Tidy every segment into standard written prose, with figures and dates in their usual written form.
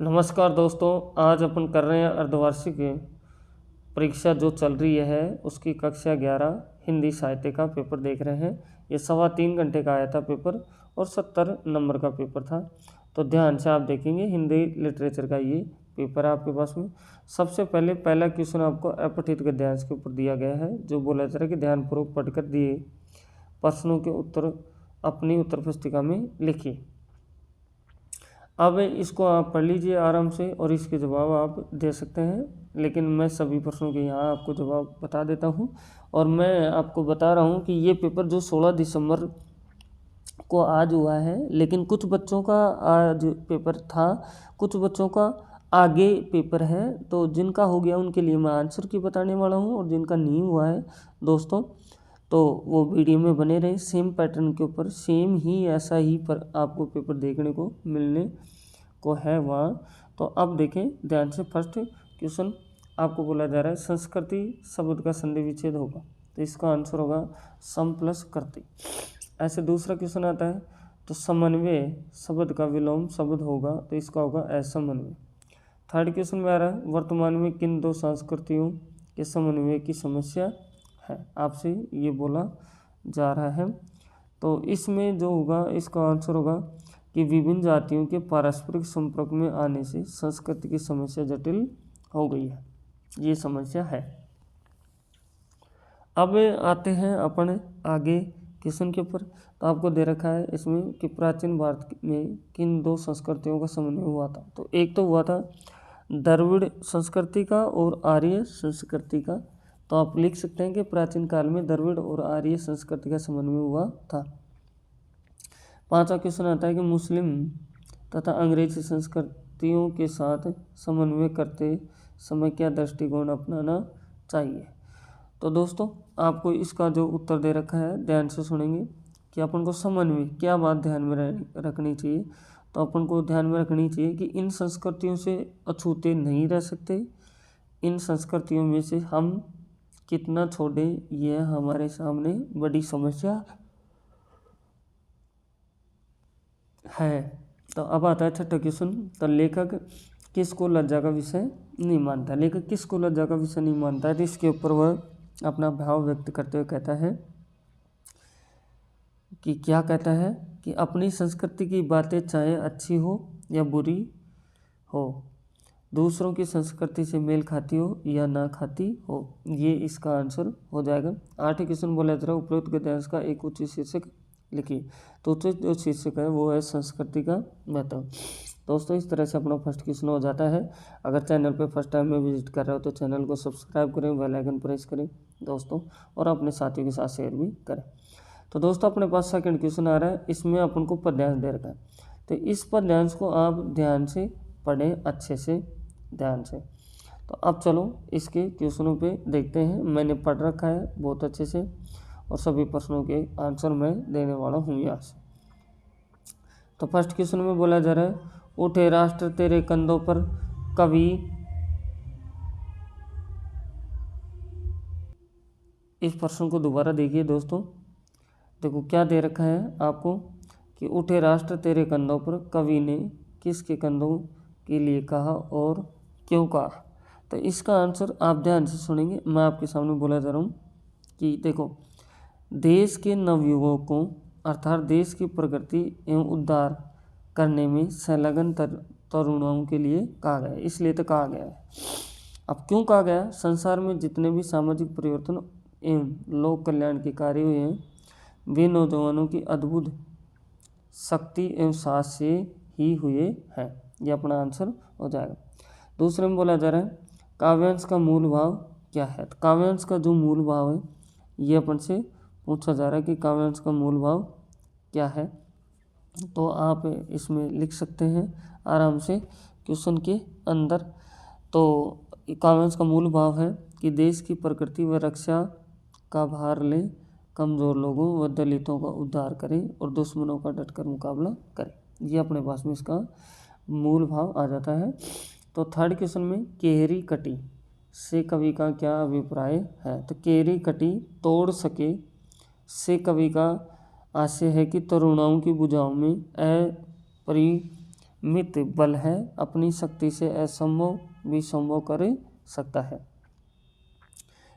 नमस्कार दोस्तों, आज अपन कर रहे हैं अर्धवार्षिक परीक्षा जो चल रही है उसकी कक्षा 11 हिंदी साहित्य का पेपर देख रहे हैं। ये 3.25 घंटे का आया था पेपर और 70 नंबर का पेपर था। तो ध्यान से आप देखेंगे, हिंदी लिटरेचर का ये पेपर है आपके पास में। सबसे पहले पहला क्वेश्चन आपको अपठित गद्यांश के ऊपर दिया गया है, जो बोला जा रहा है कि ध्यानपूर्वक पढ़कर दिए प्रश्नों के उत्तर अपनी उत्तर पुस्तिका में लिखिए। अब इसको आप पढ़ लीजिए आराम से और इसके जवाब आप दे सकते हैं, लेकिन मैं सभी प्रश्नों के यहाँ आपको जवाब बता देता हूँ। और मैं आपको बता रहा हूँ कि ये पेपर जो 16 दिसंबर को आज हुआ है, लेकिन कुछ बच्चों का आज पेपर था, कुछ बच्चों का आगे पेपर है। तो जिनका हो गया उनके लिए मैं आंसर की बताने वाला हूँ, और जिनका नहीं हुआ है दोस्तों तो वो वीडियो में बने रहे। सेम पैटर्न के ऊपर सेम ही ऐसा ही पर आपको पेपर देखने को मिलने को है वहाँ। तो अब देखें ध्यान से। फर्स्ट क्वेश्चन आपको बोला जा रहा है संस्कृति शब्द का संधि विच्छेद होगा, तो इसका आंसर होगा सम प्लस कर्ति। ऐसे दूसरा क्वेश्चन आता है तो समन्वय शब्द का विलोम शब्द होगा, तो इसका होगा असमन्वय। थर्ड क्वेश्चन में आ रहा है वर्तमान में किन दो संस्कृतियों के समन्वय की समस्या है, आपसे ये बोला जा रहा है। तो इसमें जो होगा इसका आंसर होगा कि विभिन्न जातियों के पारस्परिक संपर्क में आने से संस्कृति की समस्या जटिल हो गई है, ये समस्या है। अब आते हैं अपन आगे क्वेश्चन के ऊपर। तो आपको दे रखा है इसमें कि प्राचीन भारत में किन दो संस्कृतियों का समन्वय हुआ था। तो एक तो हुआ था द्रविड़ संस्कृति का और आर्य संस्कृति का। तो आप लिख सकते हैं कि प्राचीन काल में द्रविड़ और आर्य संस्कृति का समन्वय हुआ था। पांचवा क्वेश्चन आता है कि मुस्लिम तथा अंग्रेजी संस्कृतियों के साथ समन्वय करते समय क्या दृष्टिकोण अपनाना चाहिए। तो दोस्तों आपको इसका जो उत्तर दे रखा है ध्यान से सुनेंगे कि अपन को समन्वय क्या बात ध्यान में रखनी चाहिए। तो अपन को ध्यान में रखनी चाहिए कि इन संस्कृतियों से अछूते नहीं रह सकते, इन संस्कृतियों में से हम कितना छोड़े यह हमारे सामने बड़ी समस्या है। तो अब आता है छठा क्वेश्चन। तो लेखक किसको लज्जा का विषय नहीं मानता, लेखक किसको लज्जा का विषय नहीं मानता है। तो इसके ऊपर वह अपना भाव व्यक्त करते हुए कहता है कि क्या कहता है कि अपनी संस्कृति की बातें चाहे अच्छी हो या बुरी हो, दूसरों की संस्कृति से मेल खाती हो या ना खाती हो, ये इसका आंसर हो जाएगा। आठवें क्वेश्चन बोला जा रहा है उपरोक्त गद्यांश का एक उचित शीर्षक लिखिए। तो उचित जो शीर्षक है वो है संस्कृति का महत्व। दोस्तों इस तरह से अपना फर्स्ट क्वेश्चन हो जाता है। अगर चैनल पे फर्स्ट टाइम में विजिट कर रहे हो तो चैनल को सब्सक्राइब करें, बेल आइकन प्रेस करें दोस्तों, और अपने साथियों के साथ शेयर भी करें। तो दोस्तों अपने पास सेकंड क्वेश्चन आ रहा है, इसमें अपन को पद्यांश दे रखा है। तो इस पद्यांश को आप ध्यान से पढ़ें, अच्छे से ध्यान से। तो अब चलो इसके क्वेश्चनों पे देखते हैं। मैंने पढ़ रखा है बहुत अच्छे से और सभी प्रश्नों के आंसर मैं देने वाला हूँ यहाँ से। तो फर्स्ट क्वेश्चन में बोला जा रहा है उठे राष्ट्र तेरे कंधों पर कवि। इस प्रश्न को दोबारा देखिए दोस्तों। देखो क्या दे रखा है आपको कि उठे राष्ट्र तेरे कंधों पर कवि ने किसके कंधों के लिए कहा और क्यों कहा। तो इसका आंसर आप ध्यान से सुनेंगे। मैं आपके सामने बोला जा रहा हूँ कि देखो देश के नवयुगों को अर्थात देश की प्रगति एवं उद्धार करने में संलग्न तरुणों के लिए कहा गया है, इसलिए तो कहा गया है। अब क्यों कहा गया, संसार में जितने भी सामाजिक परिवर्तन एवं लोक कल्याण के कार्य हुए हैं वे नौजवानों की अद्भुत शक्ति एवं साहस से ही हुए हैं, यह अपना आंसर हो जाएगा। दूसरे में बोला जा रहा है काव्यांश का मूल भाव क्या है। तो काव्यांश का जो मूल भाव है ये अपन से पूछा जा रहा है कि काव्यांश का मूल भाव क्या है। तो आप इसमें लिख सकते हैं आराम से क्वेश्चन के अंदर। तो काव्यांश का मूल भाव है कि देश की प्रकृति व रक्षा का भार ले, कमज़ोर लोगों व दलितों का उद्धार करें और दुश्मनों का डटकर मुकाबला करें, ये अपने पास में इसका मूल भाव आ जाता है। तो थर्ड क्वेश्चन में केहरी कटी से कवि का क्या अभिप्राय है। तो केहरी कटी तोड़ सके से कवि का आशय है कि तरुणाओं की भुजाओं में मित बल है, अपनी शक्ति से असंभव भी संभव कर सकता है।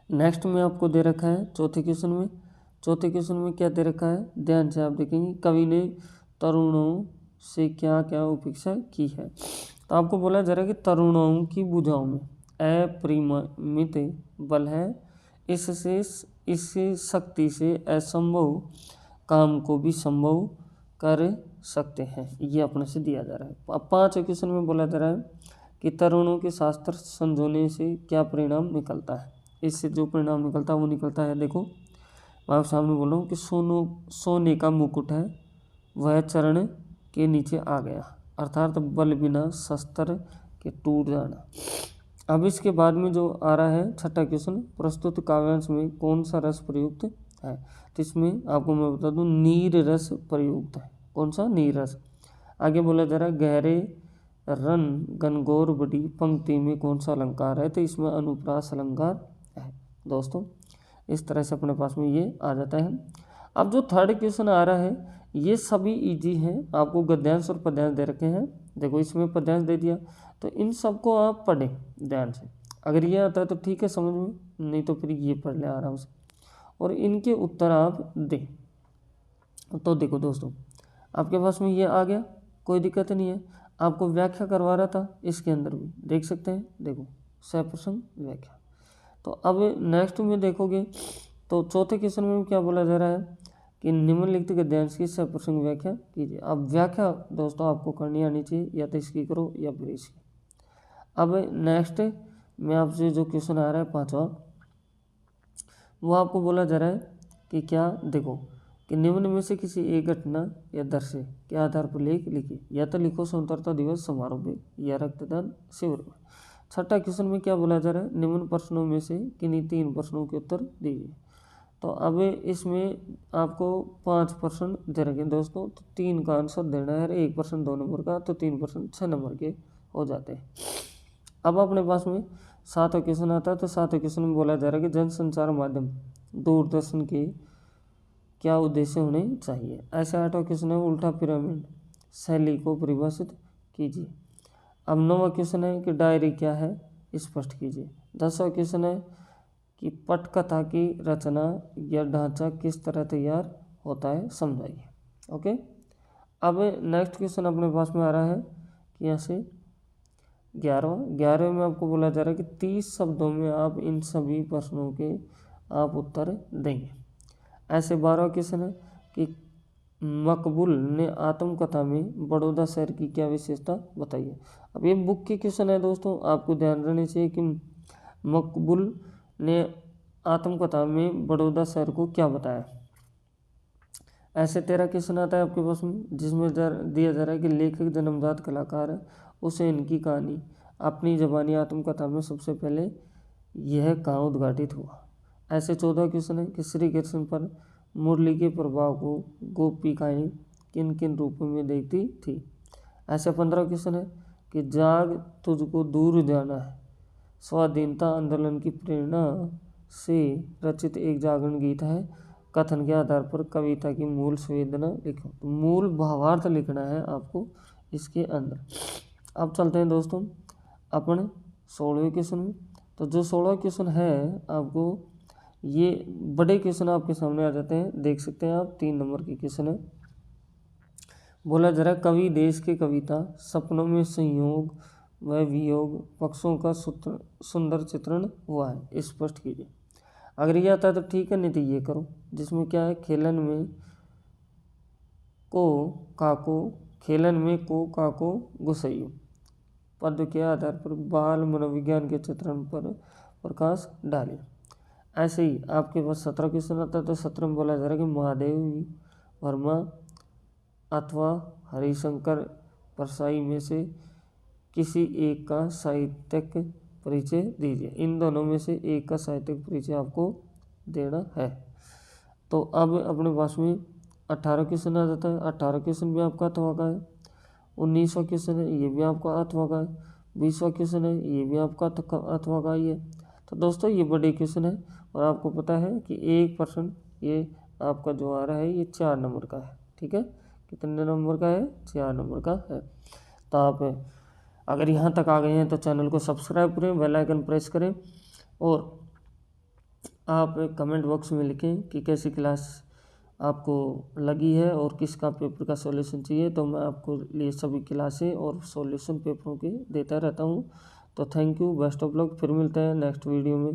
नेक्स्ट में आपको दे रखा है चौथे क्वेश्चन में क्या दे रखा है, ध्यान से आप देखेंगे, कवि ने तरुणों से क्या क्या उपेक्षा की है। तो आपको बोला जा रहा है कि तरुणों की भुजाओं में अपरिमित बल है, इससे इस शक्ति से असंभव काम को भी संभव कर सकते हैं। ये अपने से दिया जा रहा है। अब 5वें क्वेश्चन में बोला जा रहा है कि तरुणों के शास्त्र समझने से क्या परिणाम निकलता है। इससे जो परिणाम निकलता है वो निकलता है, देखो मैं आप सामने बोल रहा हूँ कि सोने का मुकुट है वह चरण के नीचे आ गया, अर्थात बल बिना शस्त्र के टूट जाना। अब इसके बाद में जो आ रहा है छठा क्वेश्चन, प्रस्तुत काव्यांश में कौन सा रस प्रयुक्त है। तो इसमें आपको मैं बता दूं नीर रस प्रयुक्त है। कौन सा, नीर रस। आगे बोला जा रहा है गहरे रन गनगौर बड़ी पंक्ति में कौन सा अलंकार है। तो इसमें अनुप्रास अलंकार है। दोस्तों इस तरह से अपने पास में ये आ जाता है। अब जो थर्ड क्वेश्चन आ रहा है ये सभी इजी हैं, आपको गद्यांश और पद्यांश दे रखे हैं। देखो इसमें पद्यांश दे दिया, तो इन सबको आप पढ़ें ध्यान से। अगर ये आता है तो ठीक है समझ में, नहीं तो फिर ये पढ़ लें आराम से और इनके उत्तर आप दें। तो देखो दोस्तों आपके पास में ये आ गया, कोई दिक्कत नहीं है। आपको व्याख्या करवा रहा था, इसके अंदर भी देख सकते हैं, देखो सप्रसंग व्याख्या। तो अब नेक्स्ट में देखोगे तो चौथे क्वेश्चन में क्या बोला जा रहा है कि निम्नलिखित गद्यांश की सप्रसंग व्याख्या कीजिए। अब व्याख्या दोस्तों आपको करनी आनी चाहिए, या तो इसकी करो या फिर इसकी। अब नेक्स्ट में आपसे जो क्वेश्चन आ रहा है 5वां, वो आपको बोला जा रहा है कि क्या, देखो कि निम्न में से किसी एक घटना या दृश्य के आधार पर लेख लिखिए, या तो लिखो स्वतंत्रता दिवस समारोह में या रक्तदान शिविर में। छठा क्वेश्चन में क्या बोला जा रहा है, निम्न प्रश्नों में से किन्हीं 3 प्रश्नों के उत्तर दीजिए। तो अब इसमें आपको 5 प्रश्न दे रखे दोस्तों, तो 3 का आंसर देना है। 1 प्रश्न 2 नंबर का, तो 3 प्रश्न 6 नंबर के हो जाते हैं। अब अपने पास में 7वां क्वेश्चन आता है। तो 7वें क्वेश्चन में बोला जा रहा है कि जनसंचार माध्यम दूरदर्शन के क्या उद्देश्य होने चाहिए। ऐसे 8वां क्वेश्चन है उल्टा पिरामिड शैली को परिभाषित कीजिए। अब 9वां क्वेश्चन है कि डायरी क्या है, स्पष्ट कीजिए। 10वां क्वेश्चन है कि पटकथा की रचना या ढांचा किस तरह तैयार होता है, समझाइए। ओके, अब नेक्स्ट क्वेश्चन अपने पास में आ रहा है कि यहाँ से 11वें में आपको बोला जा रहा है कि 30 शब्दों में आप इन सभी प्रश्नों के आप उत्तर देंगे। ऐसे 12वां क्वेश्चन है कि मकबूल ने आत्मकथा में बड़ौदा शहर की क्या विशेषता बताइए। अब ये बुक के क्वेश्चन है दोस्तों, आपको ध्यान रखना चाहिए कि मकबूल ने आत्मकथा में बड़ौदा शहर को क्या बताया। ऐसे 13 क्वेश्चन आता है आपके पास में, जिसमें दिया जा रहा है कि लेखक जन्मजात कलाकार है, उसे इनकी कहानी अपनी जबानी आत्मकथा में सबसे पहले यह कहाँ उद्घाटित हुआ। ऐसे 14 क्वेश्चन है कि श्री कृष्ण पर मुरली के प्रभाव को गोपिकाएं किन किन रूपों में देखती थी। ऐसे 15 क्वेश्चन है कि जाग तुझको दूर जाना है स्वाधीनता आंदोलन की प्रेरणा से रचित एक जागरण गीत है, कथन के आधार पर कविता की मूल संवेदना लिखो। तो मूल भावार्थ लिखना है आपको इसके अंदर। अब चलते हैं दोस्तों अपन 16वें क्वेश्चन में। तो जो 16वां क्वेश्चन है आपको, ये बड़े क्वेश्चन आपके सामने आ जाते हैं, देख सकते हैं आप, 3 नंबर की क्वेश्चन है। बोला जरा कवि देश की कविता सपनों में संयोग व वियोग पक्षों का सुंदर चित्रण हुआ है, स्पष्ट कीजिए। अगर ये आता है तो ठीक है, नहीं तो ये करो। जिसमें क्या है, खेलन में को काको गुसैयो पद के आधार पर बाल मनोविज्ञान के चित्रण पर प्रकाश डालिए। ऐसे ही आपके पास 17 क्वेश्चन आता है। तो 17 में बोला जा रहा है कि महादेव वर्मा अथवा हरिशंकर परसाई में से किसी एक का साहित्यिक परिचय दीजिए। इन दोनों में से एक का साहित्यिक परिचय आपको देना है। तो अब अपने पास में 18 क्वेश्चन आ जाता है। 18 क्वेश्चन भी आपका अथवा का है। 19वां क्वेश्चन है, ये भी आपका अथवा का है। 20वां क्वेश्चन है, ये भी आपका अथवा का ही है। तो दोस्तों ये बड़े क्वेश्चन है और आपको पता है कि 1% ये आपका जो आ रहा है ये 4 नंबर का है। ठीक है, कितने नंबर का है, 4 नंबर का है। तो आप अगर यहाँ तक आ गए हैं तो चैनल को सब्सक्राइब करें, बेल आइकन प्रेस करें और आप कमेंट बॉक्स में लिखें कि कैसी क्लास आपको लगी है और किसका पेपर का सॉल्यूशन चाहिए, तो मैं आपको लिए सभी क्लासें और सॉल्यूशन पेपरों के देता रहता हूँ। तो thank you, best of luck, फिर मिलते हैं नेक्स्ट वीडियो में।